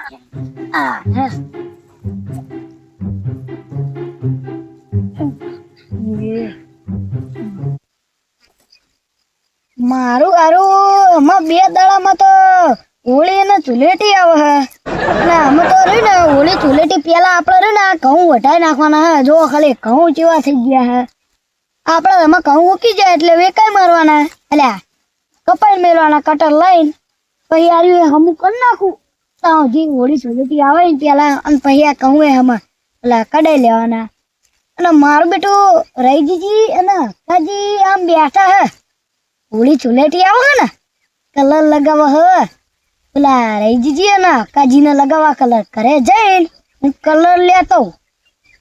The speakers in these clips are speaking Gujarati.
મારું આરું બે દાડામાં તો હોળી અને ચુલેટી આવે હે અને અમે તો રહી ને હોળી ચુલેટી પેલા આપણે રહી ને ઘઉં વઢાઈ નાખવાના હે. જો ખાલી ઘઉં ચેવા થઈ ગયા હે. આપણે એમાં ઘઉં ઉકી જાય એટલે વેકાઈ મારવાના એટલે કપાઈ મેળવાના કટર લઈને પછી આર્યું હમું કરી નાખું તો હજી હોળી ચુલેટી આવે ને પેલા અને પછી આ ઘઉં એમાં એટલે કડાઈ લેવાના. અને મારું બેટું રહીજી અને કાજી આમ બેઠા હે હોળી ચુલેટી આવે ને કલર લગાવવા હે પેલા રહીજી ને કાજીને લગાવવા કલર ઘરે જઈને હું કલર લેતો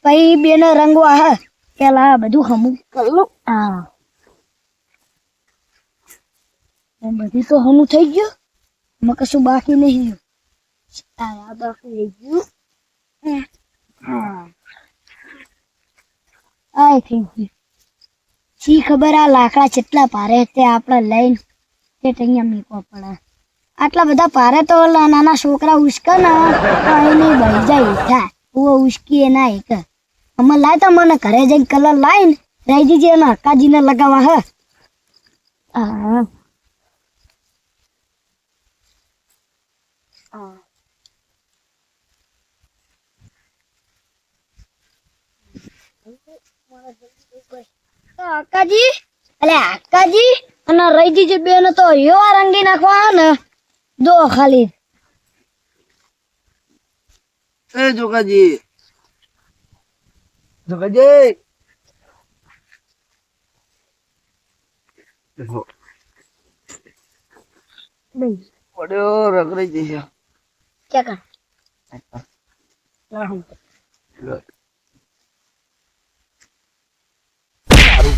પછી બેને રંગવા હે પેલા બધું હમું કરું. હા બધી તો હમું થઈ ગયું એમાં કશું બાકી નહીં. બાકી રહી ગયું. આ થઈ ગયું. શી ખબર આ લાકડા કેટલા ભારે તે આપણે લઈને તે અહીંયા મેકવા પડે. આટલા બધા ભારે તો નાના છોકરા ઉશ્કે ને એને બળી જાય હેઠા ઉશ્કી ના એક અમે લાય તો મને ઘરે જઈને કલર લાવીને રહી દીજે ને કાજીને લગાવવા હે. અક્કાજી અલે અક્કાજી અને રહીજી બેન તો એવા રંગી નાખવા ને જો ખાલી એ જોકાજી જોકાજી દેખો નહીં પડ્યો રગડી જશે क्या कर તારું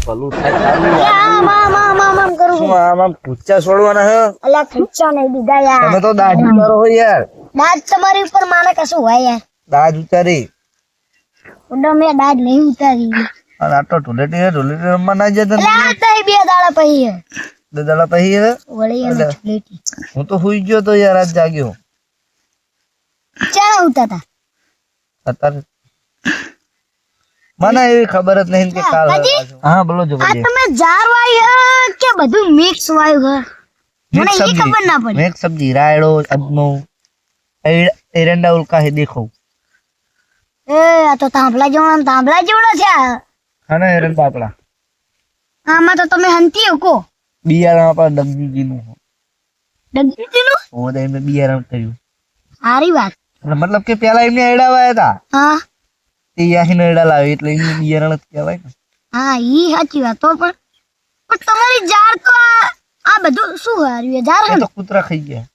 ભલું થાય તારું આમ કરું શું આમ પૂછા છોડવાના હે અલા ખુચ્ચા નહીં દીધા યાર. તમે તો દાઢ ઉતારો હો યાર દાદ તમારી ઉપર માને કશું હોય યાર. દાઢ ઉતારી ઉડો મેં દાદ નહીં ઉતારી. અને આટલો ઢોલેટી રમવા ના જતો એટલે આ તો બે દાડા પછી દાદા પછી વળી એને ચુલેટી હું તો હુઈ ગયો તો યાર આજ જાગ્યો ચાણા ઉતા હતા. અત્યારે મને એવી ખબર જ નહીં કે કાલ હા બોલો જો આ તમે જાર વાય કે બધું મિક્સ વાય હે મને એ ખબર ના પડી. મિક્સ સબ્જી રાયડો અજમો એરંડા ઉલકા હે દેખો એ આ તો તાંબલા જેવડો છે. હા ને એરંડા આપડા આમાં તો તમે હંતી હકો બિયારણ આપડા ડગજીનું ડગીનું ઓ દે મેં બિયારણ કર્યું. સારી વાત. મતલબ કે પેલા એમને એડા વાયા હતા હા તે યાહી એડા લાવે એટલે એમને બિયારણ જ કહેવાય ને. હા ઈ સાચી વાત. તો પણ તમારી જાર તો આ બધું શું હાર્યું જાર એ તો કૂતરા ખાઈ ગયા.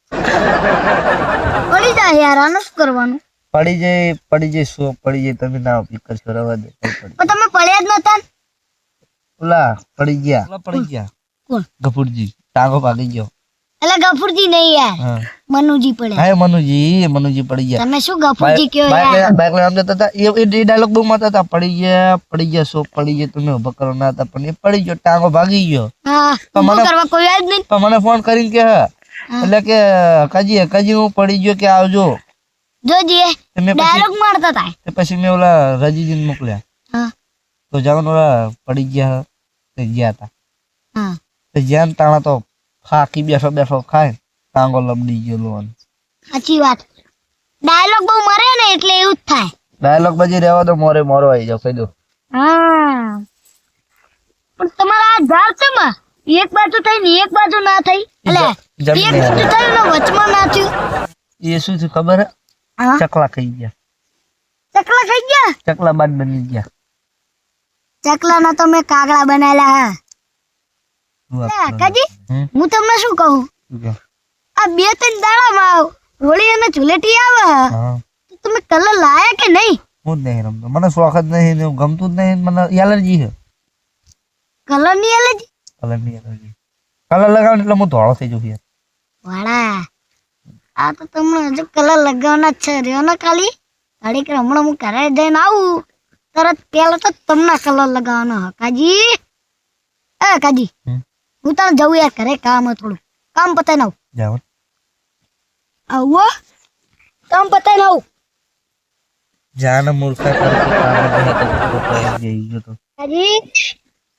પડી જાય યાર આનું શું કરવાનું. પડી જાય શું પડી જાય તમે ના ઉપયોગ કરશો રવા દે પણ તમે પડ્યા જ નતા ને? ઓલા પડી ગયા કોણ? ગફુરજી ટાંગો ભાગી ગયો. એટલે ગફુરજી નહીં યાર હા મનુજી પડ્યા. હા મનુજી પડી ગયા. તમે શું ગફુરજી કયો યાર. બાઇક લઈને આમ જતા હતા એ ડાયલોગ બહુ મારતા હતા પડી ગયા સો પડી ગયા તમે ઉભા કરો ના હતા પણ એ પડી ગયો ટાંગો ભાગી ગયો. હા મને કરવા કોઈ યાદ નહીં. તો મને ફોન કરીને કે એટલે કે કાજી હું પડી ગયો કે આવજો જોજી તમે ડાયલોગ મારતા હતા. પછી મેં ઓલા રજીજીને મોકલ્યા હા તો જવાનું ઓલા પડી ગયા તે ગયા હતા હા તો જ્યાં તાણા તો ફાકી બેઠો ખાય ટાંગો લબડી ગયો લોન. સાચી વાત. ડાયલોગ બહુ મરે ને એટલે એવું જ થાય. ડાયલોગ બજી રહેવા તો મોરો આવી જાવ કહી દો. હા પણ તમારા આ ઝાડ છે માં એક બાજુ થઈ ને એક બાજુ ના થઈ એટલે એક બાજુ થયું ને વચમાં ના થયું. એ શું થયું ખબર હે હા ચકલા ખાઈ ગયા. ચકલા ખાઈ ગયા. ચકલા બાદ બની ગયા. ચકલા ના તો મેં કાગડા બનાવેલા હા. કાજી હું તમને શું કહું આ 2-3 દાડામાં હોળી અને ચુલેટી આવે તો તમે કલર લાયા કે નહીં? હું જ નહીં રમતો મને શોખ જ નહીં ને ગમતું જ નહીં મને એલર્જી છે. કલર ની એલર્જી? કલર લગાવ એટલે હું ધોળો થઈ જઉં યાર. વાળા આ તો તમને હજુ કલર લગાવવાના જ છે. રહ્યો ને ખાલી ઘડીક હમણાં હું ઘરે જઈને આવું તરત પેલા તો તમને કલર લગાવવાનો. કાજી કાજી હું તને જવું યાર ઘરે કામ થોડું કામ પતાઈ નાવ જાવ આવો કામ પતાઈ લાવું જાને મૂર્ખા કરતી કામ જ નહીં કરતો તો એમ જઈ ગયો તો હાજી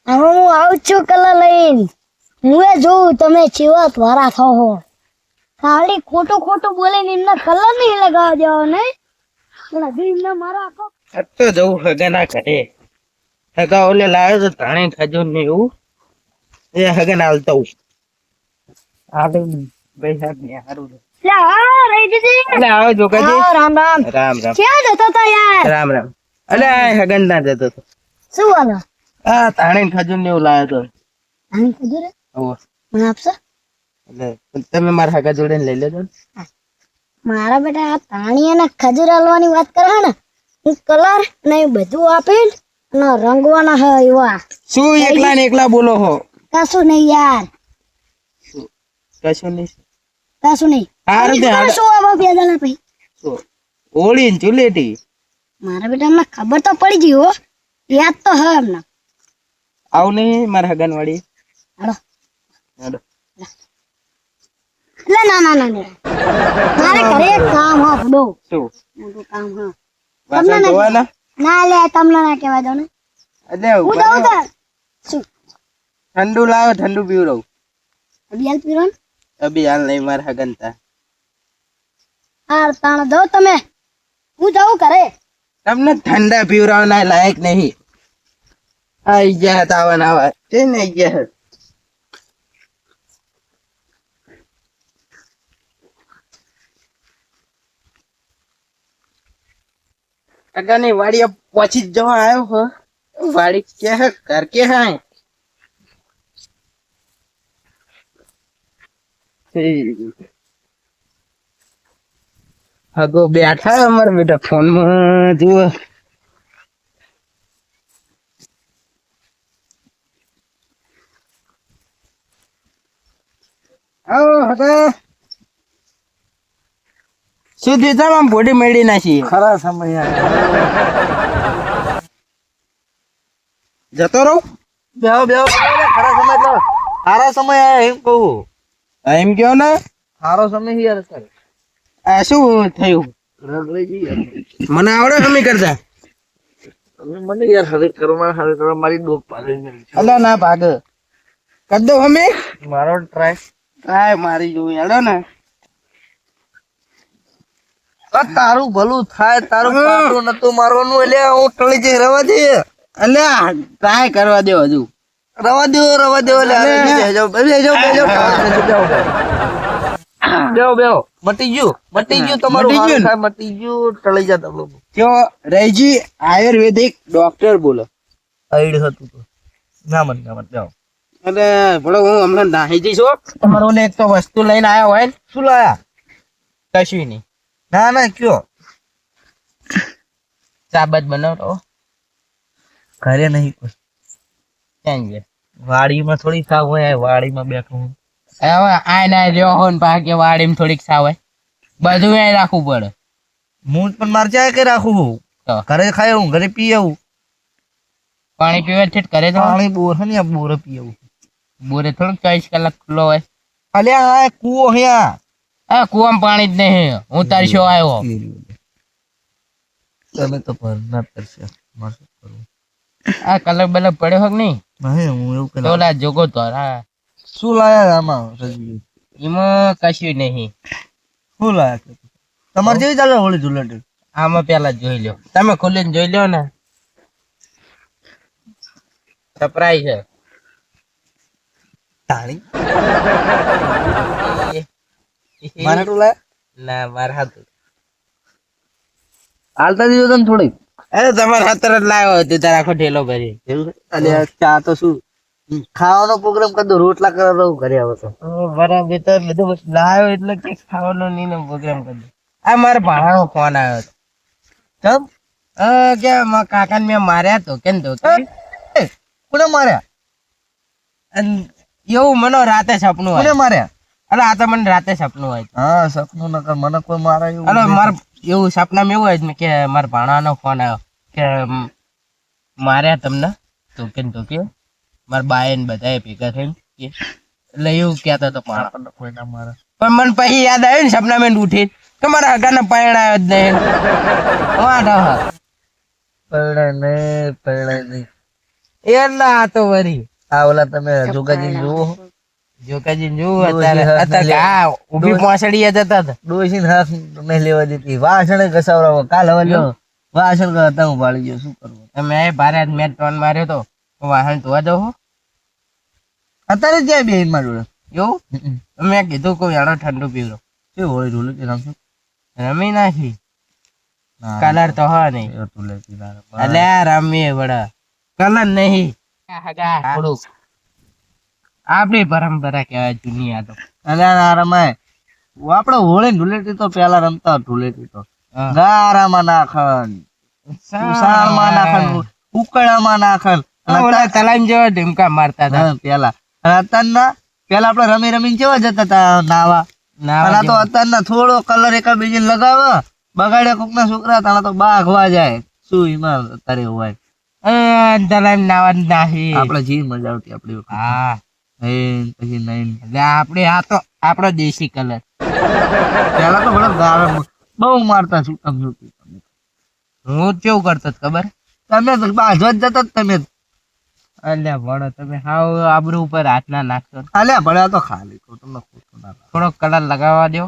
હવે હું આવું જ છું કલર લઈને હું એ જોઉં તમે ચેવા દ્વારા થો હો ખાલી ખોટું ખોટું બોલીને એમના કલર નહીં લગાવવા દેવો ને પણ હજી એમને મારો આખો તો જવું હગના ઘરે હગા ઓલે લાવ્યો તો ધાણે ખજૂર ને એવું એ હગન હાલતો આવે પૈસા ને હારું લે હા રહી દીધી એટલે આવો જો કદી હા, રામ રામ રામ રામ ક્યાં જતો તો યાર રામ રામ અલે આ હગન ના જતો તો શું વાલો આ ધાણે ખજૂર ને એવું લાવ્યો તો આની ખબર ઓહો મને આપશો એટલે તમે મારા હગા જોડે લઈ લેજો ને. મારા બેટા આ પાણી અને ખજૂર હાલવાની વાત કરે ને હું કલર ને એ બધું આપીને અને રંગવાના હે એવા શું એકલા ને એકલા બોલો હો કશું નહીં યાર કશું નહીં કશું નહીં હારું તે હારું. શું આવા બે દાડા પછી શું હોળી ને ચુલેટી મારા બેટા અમને ખબર તો પડી ગઈ હો યાદ તો હે એમને આવું નહીં મારા હગન વાળી હાલો હેડો. એટલે ના ના ના ના. મારે ઘરે એક કામ હા બહુ શું મોટું કામ હા વાસણ ધોવાના ના લે તમને ના કહેવા દો ને એટલે હું ઉભા દઉં રહો. તાર શું ઠંડુ લાવો ઠંડુ પીવડાવું અભિયાલ પીરો ને અભી હાલ નહીં મારા હગન તા હાર તાણ દો તમે હું જાઉં ઘરે તમને ઠંડા પીવડાવવાના લાયક નહીં આઈ ગયા તાવન આવા છે ને આઈ ગયા કાકાની વાડીએ પહોંચી જ જવા આવ્યો હો વાડી કે હે ઘર કે હે હગો બેઠા અમારા બેટા ફોન માં જુઓ આવો હગા શું થયું ચાલ આમ બોડી મેળી નાખી ખરા સમય જતો રહું બેહો બેહો ખરા સમય લો સારા સમય આયા એમ કહું એમ કયો ને સારો સમય યાર સર આ શું થયું રગડી ગઈ યાર. મને આવડે હમી કરતા મને યાર હરે કરવા મારી ડોક પાડી અલા ના ભાગ કર દો હમી મારો ટ્રાય કાય મારી જોઈ હેડો ને તારું ભલું થાય તારું પાટું નતું મારવાનું એટલે હું ટળી જઈ રવા દે અલ્યા ટ્રાય કરવા દો હજુ રવા દો એટલે અરે. બેહો બેહો મટી ગયું તમારું મટી ગયું હારું ને? થાય, મટી ગયું ટળી જા તમે જો રૈજી આયુર્વેદિક ડોક્ટર બોલો આઈડ હતું તો ના મન બેહો એટલે ભણો હું હમણાં નાહી જઈશ હો તમારો ઓલે એક તો વસ્તુ લઈને આવ્યા હોય ને શું લાયા કશું નહીં ના કયો ચાબત બનાવતો ઘરે નહીં કોઈ ક્યાં ગયા વાડીમાં થોડી ખાવ હોય વાડીમાં બેઠું હવે આ ના રહ્યો હો ને પાકે વાડીમાં થોડીક સાવ હોય બધું અહીં રાખવું પડે હું પણ મારે જાય કે રાખું તો ઘરે ખાય હું ઘરે પી આવું પાણી પીવા છે કરે તો પાણી બોર હે ને આ બોર પી આવું બોરે થોડુંક 24 કલાક ખુલ્લો હોય અલ્યા આ કૂવો અહીંયા આ કુવામાં પાણી જ નહીં હું તારી શો આવ્યો તમે તો ભરના કરશે મારે શું કરવું આ કલર બલર પડ્યો હોક નહીં નહીં હું એવું તો કઈ ઓલા જોગો તો હા શું લાયા આમાં રજવી એમાં કશું નહીં શું લાયા તમારે જેવી ચાલે હોળી ધૂળેટી આમાં પેલા જોઈ લ્યો તમે ખોલીને જોઈ લ્યો ને સરપ્રાઈઝ છે તાળી મારે તો લાયા ના મારા હાથ હાલતા દીધો તને થોડી અરે તમારા હાથ જ લાવ્યો હતો તાર આખો ઢેલો ભરી અલ્યા ચા તો શું ખાવાનો પ્રોગ્રામ કરતો રોટલા કરવા રહું ઘરે આવો તો બરાબર તો બધું લાવ્યો એટલે કે ખાવાનો નહીં પ્રોગ્રામ કરી આ મારા ભાણાનો ફોન આવ્યો હતો ચમ કે મારા કાકાને મેં માર્યા તો કેમ તો કોને માર્યા એવું મને રાતે સપનું કોને હોય માર્યા અરે આ તો મને રાતે સપનું હોય હા સપનું નકર મને કોઈ મારે એવું અરે મારે એવું સપનામાં એવું હોય કે મારા ભાણાનો ફોન આવ્યો કે માર્યા તમને તો કેમ તો કે મારા બાય ને બધા ભેગા થઈને કે એટલે એવું કહેતા તો ભાણા કોઈ ના મારે પણ મને પછી યાદ આવ્યું ને સપનામાં ઉઠી કે મારા હગાને પરણાયો જ નહીં વાંધો હા પરણાય નહીં એટલા આ તો વરી આ ઓલા તમે જોગાજી જુઓ જોકાજી જોવું અત્યારે હા ઊભી પહોંચડી જતા હતા ડોસીને હાથ નહીં લેવા દેતી વાસણ ઘસાવરાવો કાલ હવે લ્યો વાસણ કરતા હું ભાળી ગયો શું કરવું મેં ભારે મેચ ટોન માર્યો તો વાહન ધોવા દઉં અત્યારે જ જાય બેન માં જોડે એવું મેં કીધું કોઈ યાડો ઠંડુ પીવડો શું હોય ઢોલે કે રમશું રમી નાખી કલર તો હા નહીં એટલે રમીએ બડા કલર નહીં થોડુંક આપણી પરંપરા કહેવાય જૂની આ તો અને આ રમાય આપડે હોળી ધૂળેટી તો પેલા રમતા ધૂળેટી તો ગારામાં નાખન ઉસાળમાં નાખન ઉકળામાં નાખન તલામ જેવા ઢીમકા મારતા હતા પેલા અત્યારના પેલા આપડે રમી રમીને કેવા જતા હતા નાવા નાવા તો અત્યારના થોડો કલર એકા બીજી લગાવે બગાડે કોક ના છોકરા તાણા તો બાઘવા જાય શું એમાં અત્યારે હોય તલામ નાવા નાહી આપડે જે મજા આવતી આપડી હા પછી નહીં એટલે આપડે આ તો આપણો દેશી કલર પેલા તો બહુ ગાળો બહુ મારતા છૂટમ છૂટી હું કેવું કરતો ખબર તમે તો બાજવા જ જતા તમે અલ્યા વડો તમે હાવ આબરૂ ઉપર હાથ ના નાખશો અલ્યા ભલે તો ખાલી તમને ખોટું ના લાગે. થોડો કલર લગાવવા દો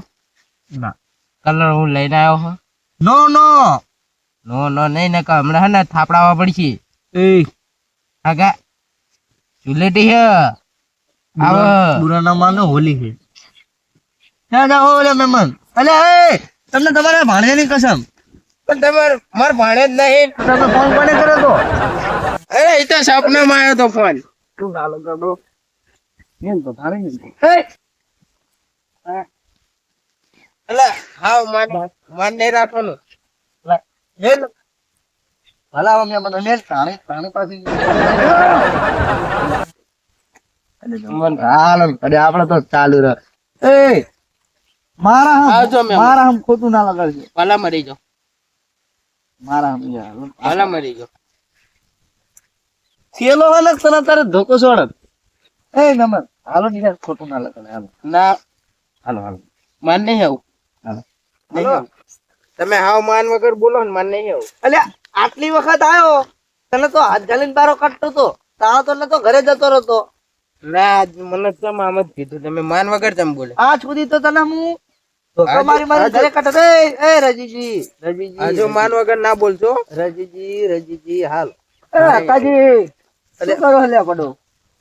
ના કલર હું લઈને આવ્યો છું નો નો નો નો નહીં ને હમણાં હે ને થાપડાવા પડશે એ આગા ચુલેટી હે આવ બુરા ના માનો હોલી છે ના જાઓ ઓલે મહેમાન અલ્યા એ તમને તમારા ભાણેજની કસમ પણ તમારે માર ભાણે જ નહીં તમે ફોન કોને કર્યો તો અરે એ તો સપનામાં આવ્યો તો ફોન શું ગાલો કરડો એમ તો થારે ને એટલે હાવ માન નહીં રાખવાનું ભલા અમે મને તાણી તાણી પાસે આપડે તો ચાલુ રહે એ આવજો મેમ. મારા હમ ખોટું ના લગાડજો ભલા મરી જાઓ મારા હમ યાર ભલા મરી જાઓ થેલો હોય ને તને તારે ધોકો છોડ એ નમર હાલો ની યાર ખોટું ના લગાડે હાલો ના હાલો હાલો માન નહીં આવું હાલો નહીં આવું તમે હાવ માન વગર બોલો ને માન નહીં આવું અલ્યા આટલી વખત આવ્યો તને તો હાથ ઝાલીને બારો કાઢતો તો તાણો તો ને તો ઘરે જતો રહેતો ના મને તમે આમ જ કીધું તમે માન વગર તમે બોલે આજ સુધી તો તને હું ધોકો મારી મારી ઘરે કાઢતો એ રજીજી હજુ માન વગર ના બોલશો રજીજી હાલ કાકાજી શું કરો અલ્યા પડો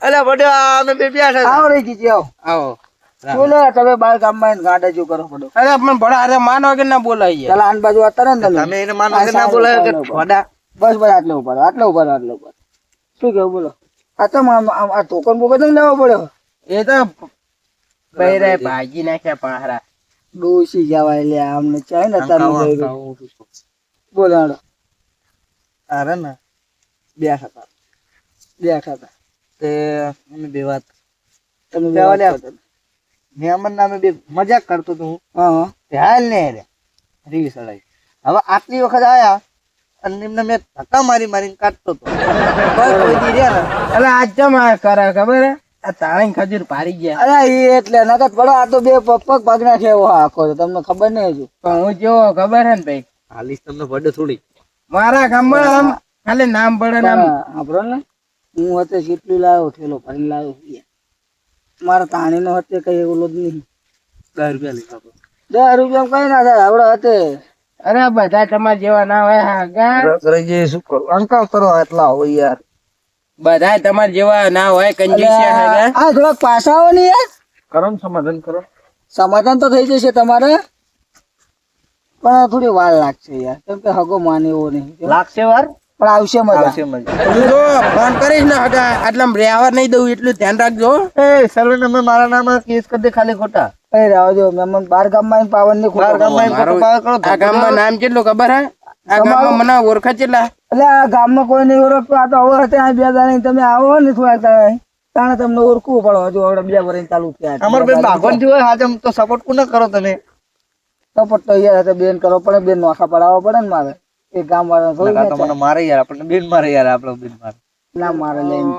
અલ્યા પડો અમે બે બેઠા આવો રજીજી આવો આવો બોલો તમે બાર ગામમાં ગાડા જો કરો પડો અરે પણ ભડા અરે માન વગર ના બોલાય ચાલ આન બાજુ અત્યારે ને તમે એને માન વગર ના બોલાય કે વડા બસ બસ આટલે ઉપર શું કેવું બોલો આ તો આ ટોકન બોકન તો લેવો પડ્યો એ તો પૈરે ભાજી નાખ્યા પાહરા ડોસી જવાય લે આમને ચાય ને તારું બોલો હાલો અરે ને બેઠા હતા તે અમે બે વાત તમે બેવા લે મેમન નામે બે મજાક કરતો તો હું હા હાલ ને રે રીસ સડાઈ હવે આટલી વખત આયા અને એમને મેં ધક્કા મારી મારીને કાઢતો હતો બસ કોઈ દી રહ્યા ને એટલે આજ જમ આ કરે ખબર હે આ તાણી ખજૂર પારી ગયા અરે એ એટલે નકર પડો આ તો બે પગ ભાગના છે એવો આખો તો તમને ખબર નહીં હજુ પણ હું જેવો ખબર હે ને ભાઈ હાલીસ તમને પડે થોડી મારા ગામમાં આમ ખાલી નામ પડે નામ આપણો ને હું હતે કેટલી લાવ્યો થેલો ભરીને લાવ્યો મારા તાણી નો હતે કઈ ઓલો જ નહીં 10 રૂપિયા લીધા 10 રૂપિયા કઈ ના થાય આવડે હતે અરે બધા તમારા જેવા ના હોય હાગા શું કરું અંકલ કરો એટલા હોય યાર બધા તમારા જેવા ના હોય કંજૂસિયા હાગા આ થોડાક પાછા આવો ને યાર કરો ને સમાધાન કરો સમાધાન તો થઈ જશે તમારે પણ થોડી વાર લાગશે યાર કેમ કે હગો માને એવો નહીં લાગશે વાર પણ આવશે મજા જો ફોન કરીશ ને હગા આટલા રેવા નહીં દઉં એટલું ધ્યાન રાખજો એ સર્વે નંબર મારા નામ કેસ કરી દે ખાલી ખોટા એ રાવજો મેમન બાર ગામમાં પાવન ની બાર ગામમાં આ ગામમાં નામ કેટલું ખબર હે આ ગામમાં મને ઓળખા કેટલા એટલે આ ગામમાં કોઈ નહીં ઓળખતો આ તો હવે હતા આ બે દાડા તમે આવો ને થોડા તાણે તમને ઓળખવું પડે હજુ હવે બે વર્ષ ચાલુ થયા અમાર બેન ભાગવાન થી હોય હાજમ તો સપોર્ટ કોને કરો તમે સપોર્ટ તો યાર બેન કરો પડે બેન નોખા પડાવવા પડે ને મારે એ ગામ વાળા થોડી તો મને મારે યાર આપણને બેન મારે યાર આપણો બેન મારે ના મારે લે એમ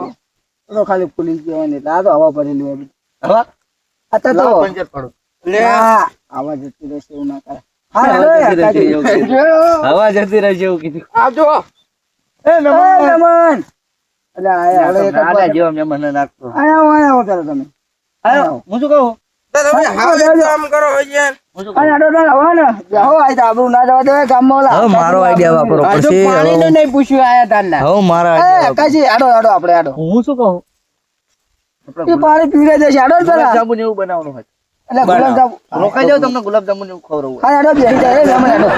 તો ખાલી પોલીસ કહેવાય ને આ તો હવા પડેલી હોય હવા આ તો પંચર પડો હા, આવા જતી રહેશે એવું ના કરે. હા, હેડો યાર, કાજી. હવા જતી રહેશે એવું કીધું. આવજો. એ નમન. અલ્યા, આયા, હવે એક જ નાના જેવો મેં મને નાખતો. આયા ચાલો તમે. આયો, હું શું કહું? તમે હાવ કામ કરો યાર. હેડો તો હવા ને. જાઓ, આ તો આબરૂ ના જવા દેવાય ગામમાં ઓલા. હવે મારો આઈડિયા વાપરો પછી. પાણીનું નહીં પૂછ્યું આયા તારના. હવે મારા એ, idea કાજી, હેડો આપણે હેડો. હું શું કહું? એ પાણી પીવડાઈ દેશે, હેડો ને પેલા. ગુલાબજાંબુ ને એવું બનાવવાનું હોય. એટલે ગુલાબજાંબુ. રોકાઈ જાવ, તમને ગુલાબજાંબુ ને એવું ખવડાવું. હા, હેડો બેસી જાય, એ મહેમાન હેડો.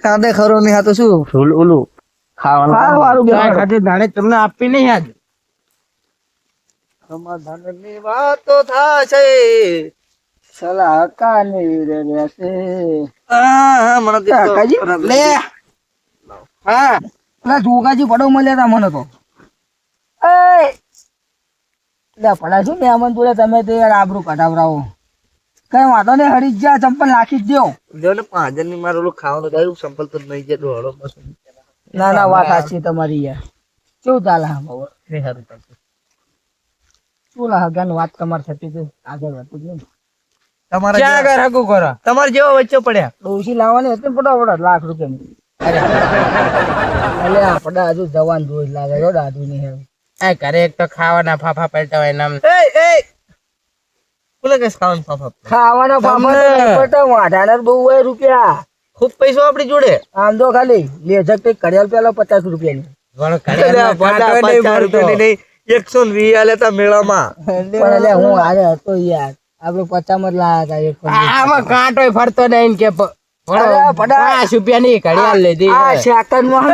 કાંદે ખરો નહીં આ તો શું ઓલું ખાવાનું સારું બેસી. ખાતે દાણે તમને આપી નહીં આજ સમાધાનની વાતો થાશે. સલાહ કાની રે રહેશે. મને તો કાકાજી? લે હા પેલા જોગાજી પડો મળ્યા તા મને તો. એ પડા શું મહેમાન જોડે તમે તો યાર આબરૂ કઢાવરાવો. કઈ વાંધો નહીં, હરી જ જા, ચંપલ નાખી જ દ્યો. જો ને 5000 ની મારું ઓલું ખાવાનું થયું સંપલ તો નહીં જે ડોળો બસ ના ના, વાત સાચી તમારી યાર. કેવું ચાલે હા બાબા? શું લા હગાની વાત તમારે થતી હતી આગળ વધતું જ નહીં. તમારે જેવા વચ્ચે પડ્યા ડોસી લાવવાની હતી ને ફટાફટ લાખ રૂપિયાની. અલે આપડા હજુ જવાન જોઈ જ લાગે છો દાદુ ની હેર. ઘરે એક તો ખાવાના ફાફા પડતા હોય નામ બોલે કે ખાવાનું ફાફા ખાવાના ફાફા વાઢાના બહુ હોય રૂપિયા. ખૂબ પૈસો આપણી જોડે આમ તો ખાલી લેજક તે ઘડિયાળ પેલા 50 રૂપિયાની. 120 લેતા મેળામાં પણ એટલે હું હારે હતો યાર, આપડે 50 માં જ લાયા હતા. આમાં કાંટો ફરતો નહીં કે રૂપિયાની ઘડિયાળ લીધી આ સેકન્ડ માં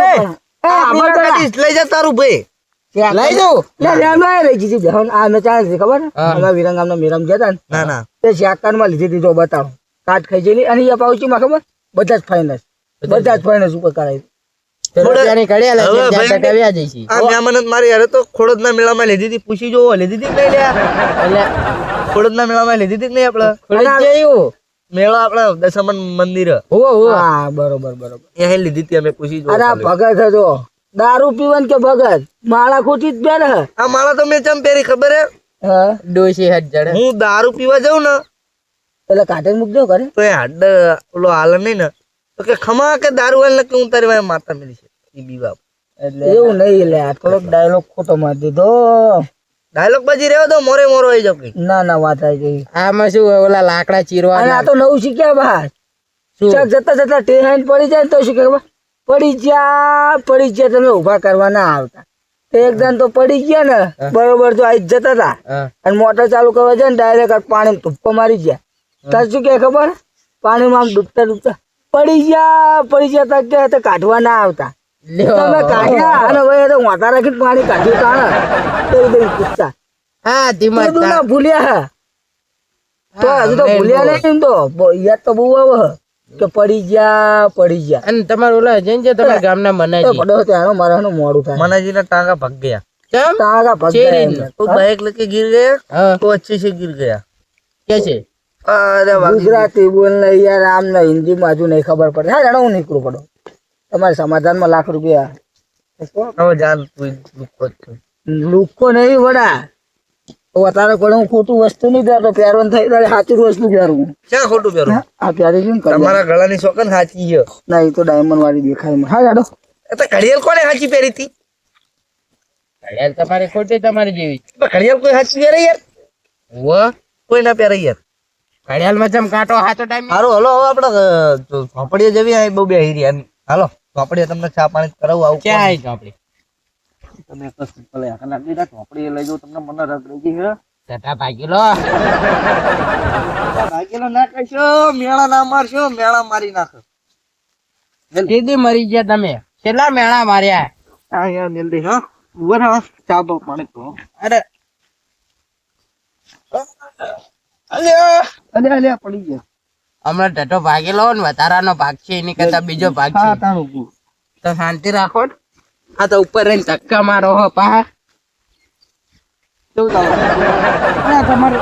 લઈ જા તારું ભાઈ લઈ જાઉં વિરંગામ ના મેરામ ગયા હતા ના ના તે સેકન્ડ માં લીધી હતી. જો બતાવો કાટ ખાઈ જઈ અને એ પાઉચી માં ખબર બધા જ ફાઇનસ ઉપર કરાવી. મારી યાર તો ખોડદ ના મેળામાં લીધી હતી. પૂછી જો લીધી હતી નહીં લ્યા ખોડદ ના મેળામાં લીધી હતી નહીં આપડે મેળા આપડા દશામન મંદિર હા બરોબર એ લીધી હતી અમે. પૂછી જો અરે ભગત હતો દારૂ પીવન કે ભગત માળા ખોટી જ પહેરે. આ માળા તો મેં ચમ પહેરી ખબર હે ડોશી હાથ જડે. હું દારૂ પીવા જાઉં ને એટલે કાઢે મૂકજો કરે તો એ હાડ ઓલો હાલ નહીં ને તો કે ખમા કે દારૂ હાલ ને કે હું તારી વાય માતા મેલી છે એ બીવા. એટલે એવું નહીં લે, થોડોક ડાયલોગ ખોટો મારી દીધો. ડાયલોગ બાજી રહ્યો તો મોરે મોરો આવી જાવ. ના ના વાત આવી ગઈ. આમાં શું ઓલા લાકડા ચીરવા આ તો નવું શીખ્યા બહાર. જતા જતા ટેહાઈન પડી જાય તો શું કે પડી ગયા તમે ઉભા કરવા ના આવતા. એકદમ તો પડી ગયા ને બરોબર તો આવી જતા હતા અને મોટર ચાલુ કરવા જાય ને ડાયરેક્ટ પાણી ધુપ્પો મારી ગયા. તાર શું કે ખબર, પાણીમાં આમ ડૂબતા પડી ગયા કે કાઢવા ના આવતા. તમે કાઢ્યા અને હવે તો વાંટા રાખીને પાણી કાઢ્યું તાણે પૂછતા ના ભૂલ્યા તો હજુ તો ભૂલ્યા નહીં. તો યાદ તો બહુ આવે કે પડી ગયા અને તમારું ઓલા જઈને છે તમારા ગામના મનાજી પડો ત્યાં મારા મોડું થાય. મનાજી ના ટાંગા ભાગ ગયા. ટાંગા ભગાય तो बाइक लेके गिर गया तो अच्छे से गिर गया. कैसे? अरे ગુજરાતી બોલ ને યાર, આમ ને હિન્દી માં હજુ નહીં ખબર પડે. હા જાણો હું નીકળું પડો તમારે સમાધાન માં લાખ રૂપિયા. હવે જાન લુકો નહીં વડા તારે કોઈ હું ખોટું વસ્તુ નહીં પહેરતો. પહેરવાનું થઈ તારે સાચું વસ્તુ પહેરવું. ક્યાં ખોટું પહેરવું? આ પહેરી છે ને તમારા ગળાની સોકન સાચી છે. ના એ તો ડાયમંડ વાળી દેખાય. હા જાડો ઘડિયાળ કોને સાચી પહેરી હતી? ઘડિયાળ તમારી ખોટી તમારી જેવી. ઘડિયાળ કોઈ સાચી પહેરે યાર? કોઈ ના પહેરે યાર. ઘડિયાળ માં જેમ કાંટો સાચો ટાઈમ. હારું હલો હવે આપડે ઝોપડીએ જવી બહુ બે રહ્યા. હાલો ઝોપડીએ તમને ચા પાણી કરાવું. આવું ક્યાં આવી ઝોપડી? તમે ઝોપડીએ લઈ જાઉં તમને મને રગ રહી ગઈ છે. ભાગેલો ના કહેશો, મેળા ના મારશો, મેળા મારી નાખો. સીધી મરી ગયા તમે. કેટલા મેળા માર્યા? હા યાર જલ્દી હા ઉભર હા ચા તો પાણી તો. અરે અલ્યા પડી ગયા. હમણાં ટટો ભાગેલો ને વધારાનો ભાગ છે એની કરતા બીજો ભાગ છે. તો શાંતિ રાખો. આ તો ઉપર રહીને ધક્કા મારો હો પા. તમારે